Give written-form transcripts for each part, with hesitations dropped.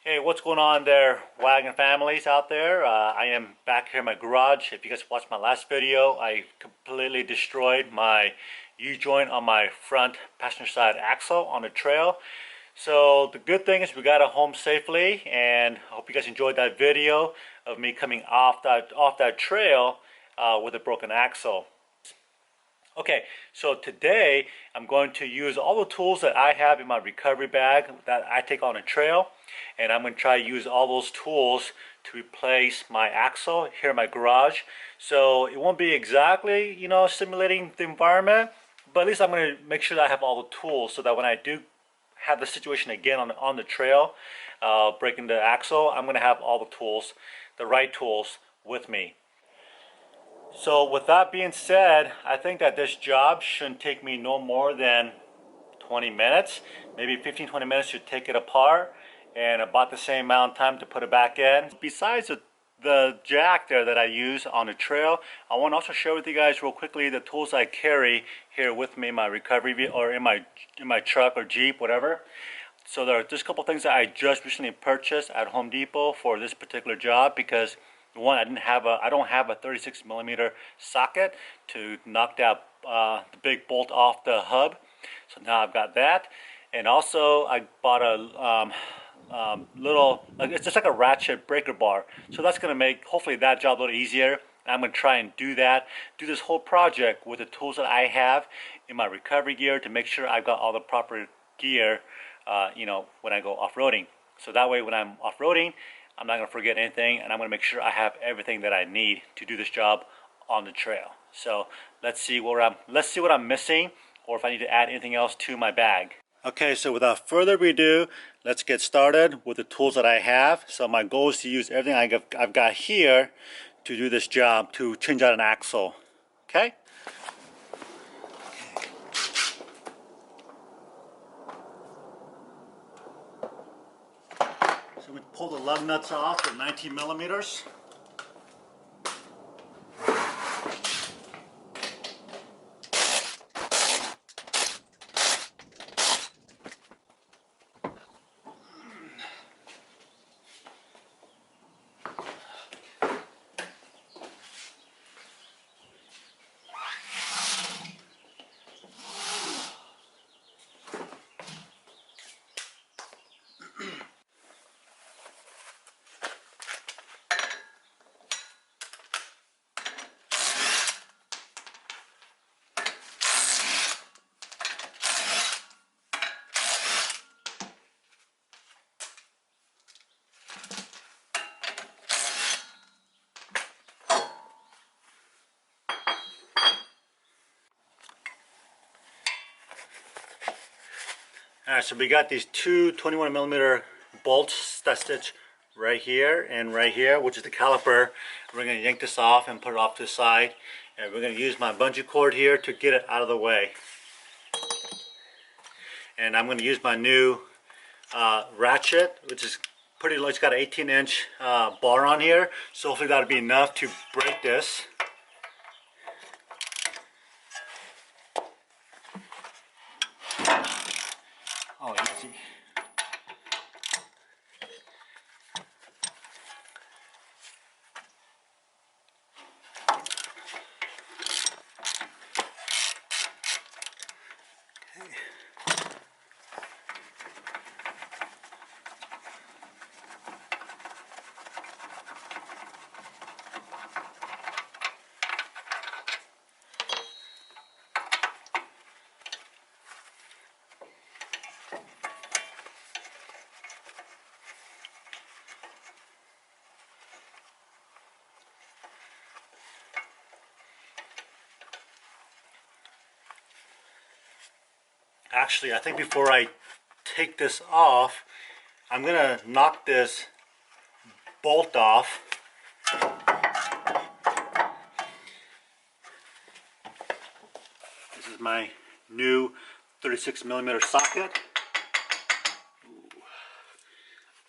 Hey, what's going on there, wagon families out there? I am back here in my garage. If you guys watched my last video, I completely destroyed my U-joint on my front passenger side axle on the trail. So the good thing is we got it home safely, and I hope you guys enjoyed that video of me coming off that trail with a broken axle. Okay, so today I'm going to use all the tools that I have in my recovery bag that I take on a trail, and I'm going to try to use all those tools to replace my axle here in my garage. So it won't be exactly, simulating the environment, but at least I'm going to make sure that I have all the tools so that when I do have the situation again on the trail, breaking the axle, I'm going to have all the tools, the right tools with me. So with that being said, I think that this job shouldn't take me no more than 20 minutes. Maybe 15-20 minutes to take it apart, and about the same amount of time to put it back in. Besides the jack there that I use on the trail, I want to also share with you guys real quickly the tools I carry here with me in my recovery vehicle, or in my truck or Jeep, whatever. So there are just a couple things that I just recently purchased at Home Depot for this particular job, because one, I don't have a 36 millimeter socket to knock that the big bolt off the hub. So now I've got that, and also I bought a it's just like a ratchet breaker bar. So that's going to make hopefully that job a little easier. I'm going to try and do this whole project with the tools that I have in my recovery gear to make sure I've got all the proper gear, when I go off-roading. So that way when I'm off-roading, I'm not going to forget anything, and I'm going to make sure I have everything that I need to do this job on the trail. So let's see what I'm missing, or if I need to add anything else to my bag. Okay, so without further ado, let's get started with the tools that I have. So my goal is to use everything I've got here to do this job, to change out an axle. Okay? So we pull the lug nuts off at 19 millimeters. Alright, so we got these two 21 millimeter bolts that stitch right here and right here, which is the caliper. We're going to yank this off and put it off to the side, and we're going to use my bungee cord here to get it out of the way. And I'm going to use my new ratchet, which is pretty low. It's got an 18-inch bar on here, so hopefully that'll be enough to break this. Oh, easy. Okay. Actually, I think before I take this off, I'm going to knock this bolt off. This is my new 36 millimeter socket. Ooh.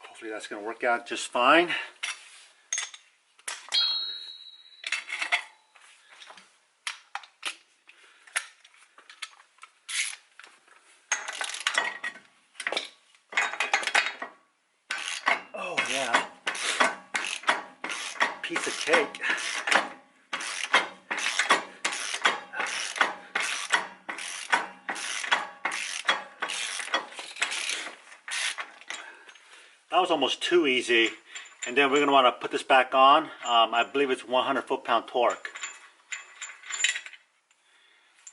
Hopefully that's going to work out just fine. piece of cake. That was almost too easy. And then we're going to want to put this back on. I believe it's 100 foot-pound torque.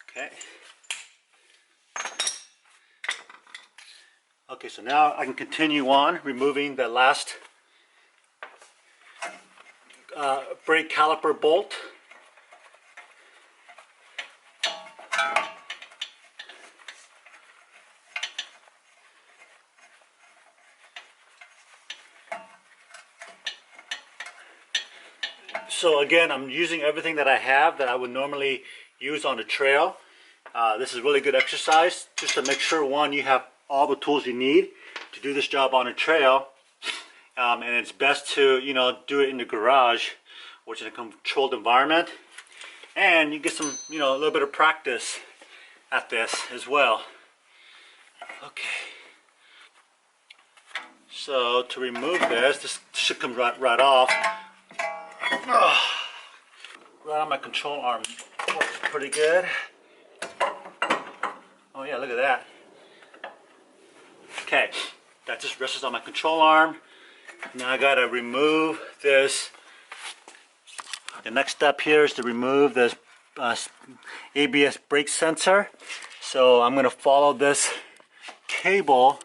Okay. Okay, so now I can continue on removing the last brake caliper bolt. So again, I'm using everything that I have that I would normally use on the trail. This is really good exercise just to make sure, one, you have all the tools you need to do this job on a trail. And it's best to, do it in the garage, which is a controlled environment. And you get some, a little bit of practice at this as well. Okay. So to remove this should come right off. Right on my control arm. Works pretty good. Oh yeah, look at that. Okay, that just rests on my control arm. Now I gotta remove this. The next step here is to remove this ABS brake sensor. So I'm gonna follow this cable.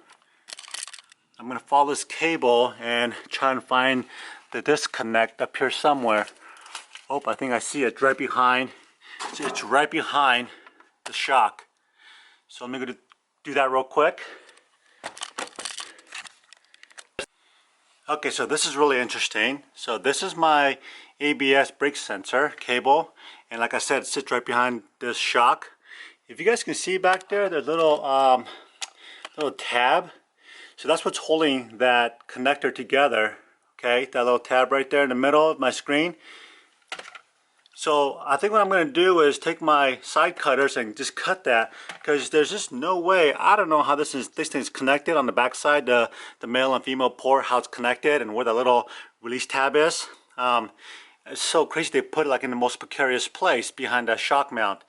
And try and find the disconnect up here somewhere. Oh, I think I see it right behind. It's right behind the shock. So I'm gonna do that real quick. Okay, so this is really interesting. So this is my ABS brake sensor cable, and like I said, it sits right behind this shock. If you guys can see back there, there's a little tab. So that's what's holding that connector together. Okay, that little tab right there in the middle of my screen. So I think what I'm going to do is take my side cutters and just cut that, because there's just no way. I don't know how this thing's connected on the back side, the male and female port, how it's connected, and where the little release tab is. It's so crazy they put it like in the most precarious place behind that shock mount.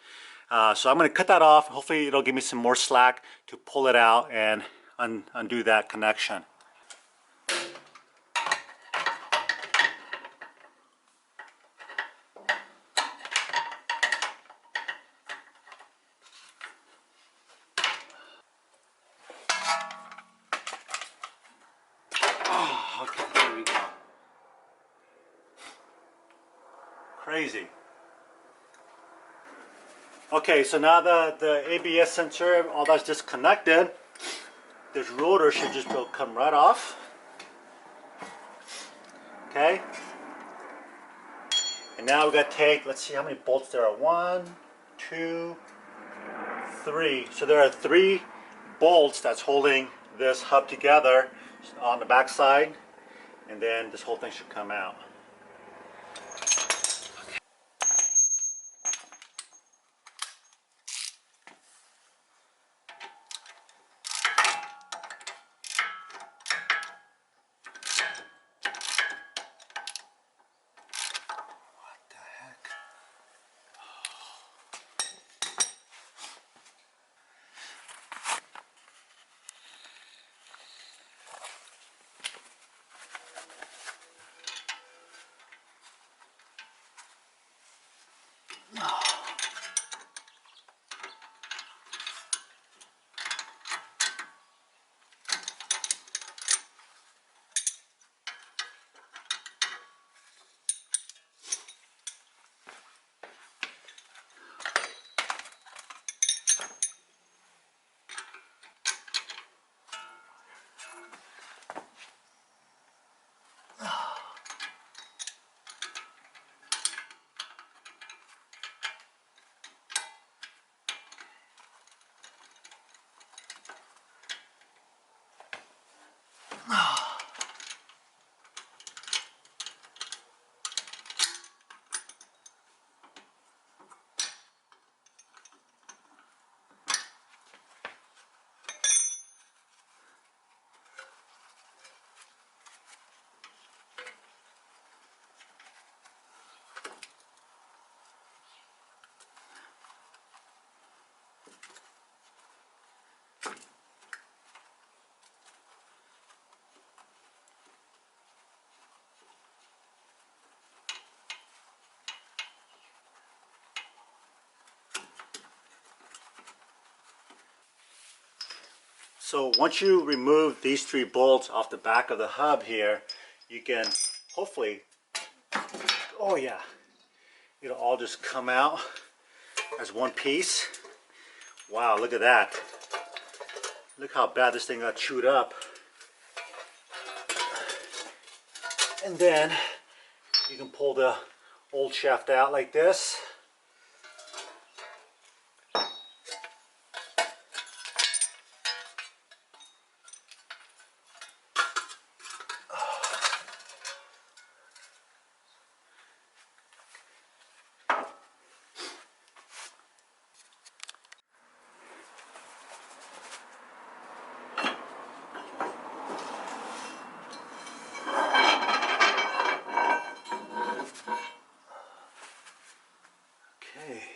So I'm going to cut that off. Hopefully it'll give me some more slack to pull it out and undo that connection. Okay, there we go. Crazy. Okay, so now the ABS sensor, all that's disconnected. This rotor should just come right off. Okay. And now we got to take, let's see how many bolts there are. 1, 2, 3. So there are 3 bolts that's holding this hub together on the back side, and then this whole thing should come out. What the heck? So once you remove these 3 bolts off the back of the hub here, you can hopefully, oh yeah, it'll all just come out as one piece. Wow, look at that. Look how bad this thing got chewed up. And then you can pull the old shaft out like this. Okay.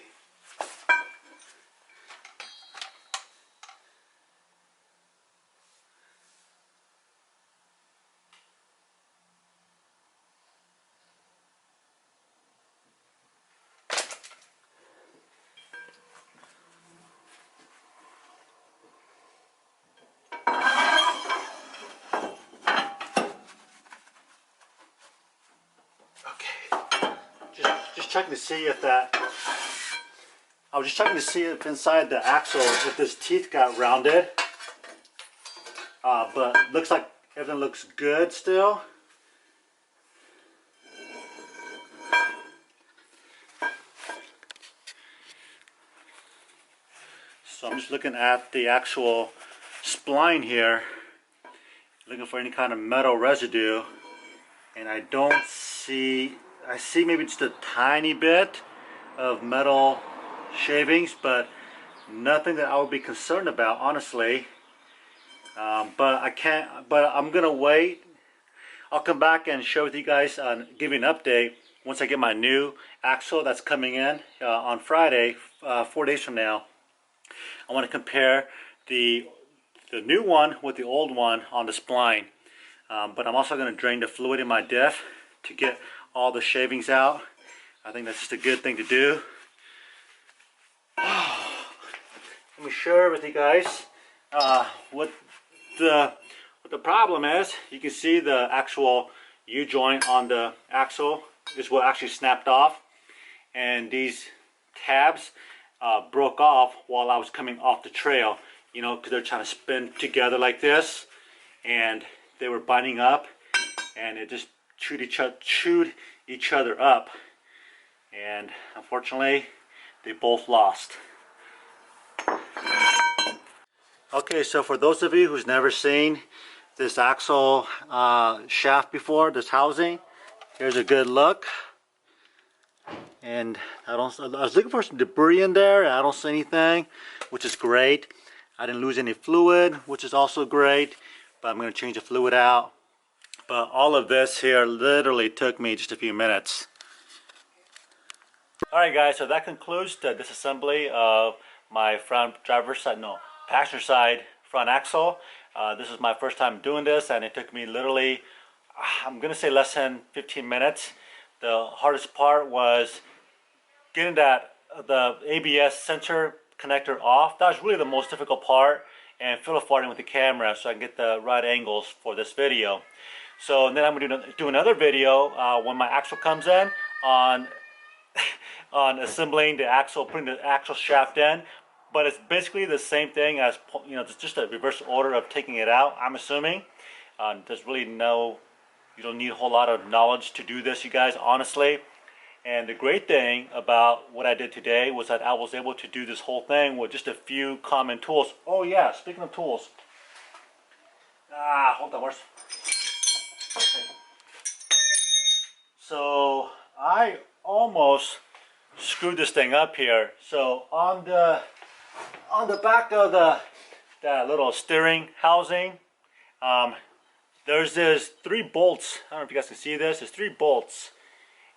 Just checking to see if that, I was just checking to see if inside the axle, if this teeth got rounded. But looks like everything looks good still. So I'm just looking at the actual spline here, looking for any kind of metal residue, and I don't see, I see maybe just a tiny bit of metal shavings, but nothing that I would be concerned about, honestly. But I'm gonna wait. I'll come back and share with you guys, give you an update once I get my new axle that's coming in on Friday, 4 days from now. I want to compare the new one with the old one on the spline. But I'm also going to drain the fluid in my diff to get all the shavings out. I think that's just a good thing to do. Let me share with you guys what the problem is. You can see the actual U-joint on the axle is what actually snapped off, and these tabs broke off while I was coming off the trail, you know, because they're trying to spin together like this, and they were binding up, and it just chewed each other up, and unfortunately they both lost. Okay, so for those of you who's never seen this axle shaft before, this housing, here's a good look. And I was looking for some debris in there, and I don't see anything, which is great. I didn't lose any fluid, which is also great, but I'm going to change the fluid out. But all of this here literally took me just a few minutes. Alright guys, so that concludes the disassembly of my front passenger side front axle. This is my first time doing this, and it took me literally, I'm going to say less than 15 minutes. The hardest part was getting the ABS sensor connector off. That was really the most difficult part, and fiddle farting with the camera so I can get the right angles for this video. So then I'm going to do another video when my axle comes in on on assembling the axle, putting the axle shaft in. But it's basically the same thing as, you know, it's just a reverse order of taking it out, I'm assuming. There's really you don't need a whole lot of knowledge to do this, you guys, honestly. And the great thing about what I did today was that I was able to do this whole thing with just a few common tools. Oh yeah, speaking of tools. Hold on, where's... Okay. So I almost screwed this thing up here. So on the back of that little steering housing, there's 3 bolts. I don't know if you guys can see this. There's 3 bolts.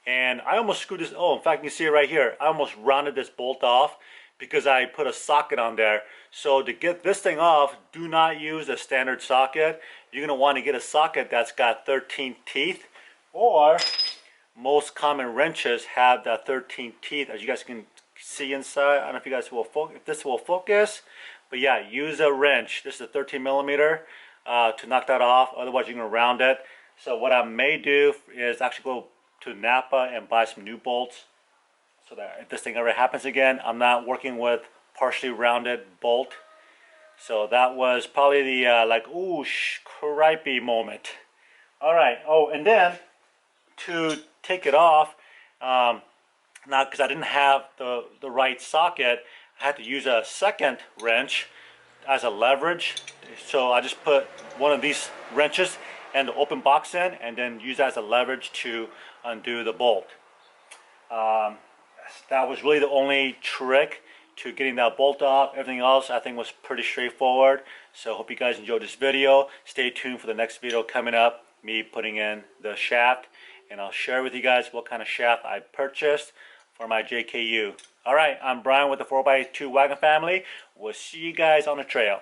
And I almost screwed this, oh, in fact, you can see it right here. I almost rounded this bolt off because I put a socket on there. So to get this thing off, do not use a standard socket. You're going to want to get a socket that's got 13 teeth, or most common wrenches have that 13 teeth, as you guys can see inside. I don't know if you guys will focus, if this will focus, But yeah, use a wrench. This is a 13 millimeter to knock that off. Otherwise, you're gonna round it. So what I may do is actually go to Napa and buy some new bolts, so that if this thing ever happens again, I'm not working with partially rounded bolt. So that was probably the like, ooh, cripey moment. All right. Oh, and then to take it off, now because I didn't have the right socket, I had to use a second wrench as a leverage. So I just put one of these wrenches and the open box in, and then use that as a leverage to undo the bolt. That was really the only trick to getting that bolt off. Everything else I think was pretty straightforward. So hope you guys enjoyed this video. Stay tuned for the next video coming up, me putting in the shaft, and I'll share with you guys what kind of shaft I purchased for my JKU. Alright, I'm Brian with the 4x2 Wagon Family. We'll see you guys on the trail.